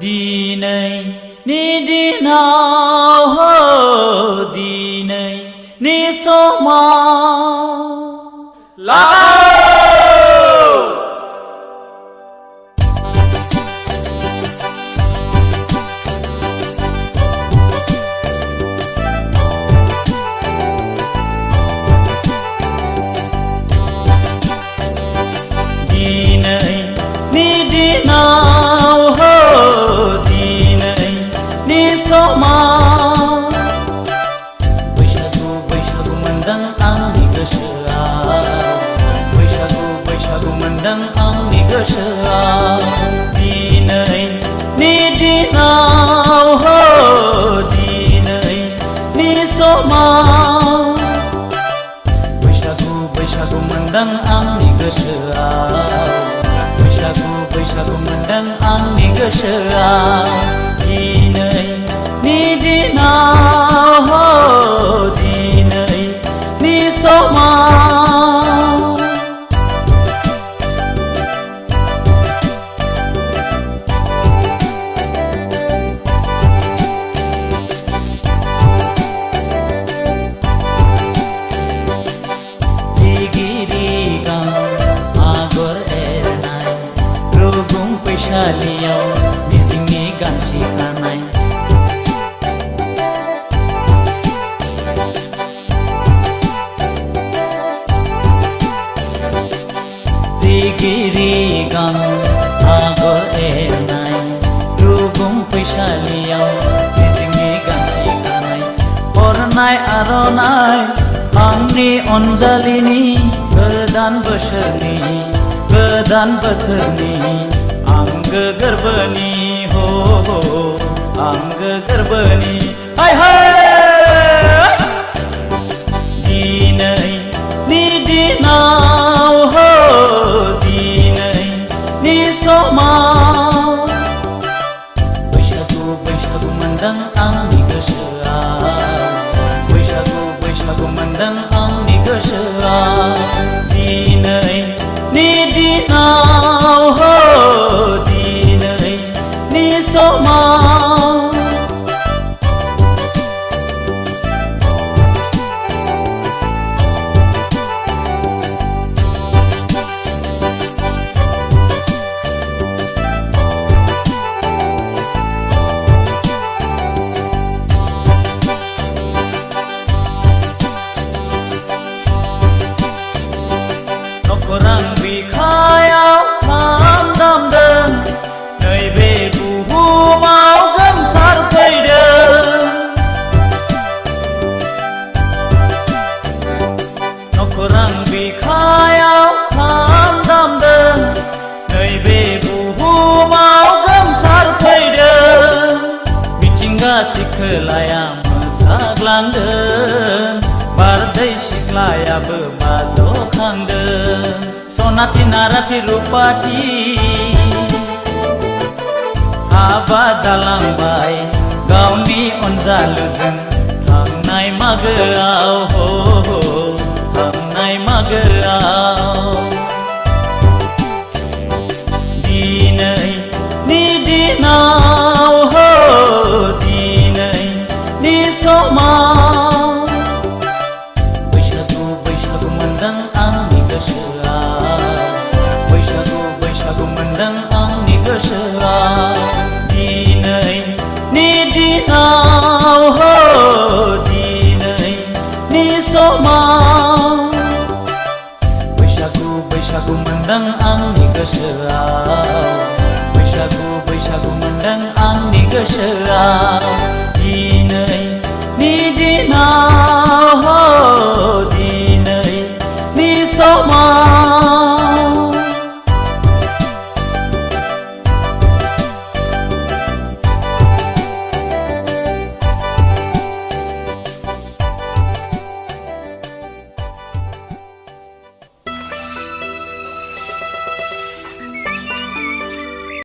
दिनैनि दिनाव हो दिनैनि समाव दिनैनि दिनाव हो दिनैनि समाव बैसागु बैसागु मोनदों आंनि गोसोआव बैसागु बैसागु मोनदों आंनि गोसोआव दिनैनि दिनाव हो दिनैनि समाव बैसागु बैसागु मोनदों आंनि गोसोआव बैसागु बैसागु मोनदों आंनि गोसोआव दिनैनि दिनाव हो दिनैनि समाव बैसालियाव मिजिंनि गांसे खानाय रिगिरि गां आगर एरनाय रुगुं बैसालियाव मिजिंनि गांसे खानाय हरनाय आर'नाइ आंनि अनजालिनि गोदान बोसोरनि गोदान बोथोरनि आंगो गोरबोनि हो आंगो गोरबोनि हाय हाय दिनैनि दिनाव हो दिनैनि समाव बैसागु बैसागु मोनदों आंनि गोसोआव बैसागु बैसागु मोनदों आंनि गोसोआव दिनैनि दिनाव हो दिनैनि समाव नखरां बिखायाव खाम दामदों नैबे बुहुमाव गोमसारफैदों नखरां बिखायाव खाम दामदों नैबे बुहुमाव गोमसारफैदों मिथिंगा सिखोलाया मोसाग्लांदों बारदै सिख्लायाबो बाजखांदों सनाथि नाराथि रुपाथि हाबा जालांबाय गावनि अनजालुजों थांनाय मागोआव हो थांनाय मागोआव दिनैनि दिनाव हो दिनैनि समाव बैसागु बैसागु मोनदों आंनि गोसोआव बैसागु बैसागु मोनदों आंनि गोसोआव दिनैनि दिनाव हो दिनैनि समाव बैसागु बैसागु मोनदों आंनि गोसोआव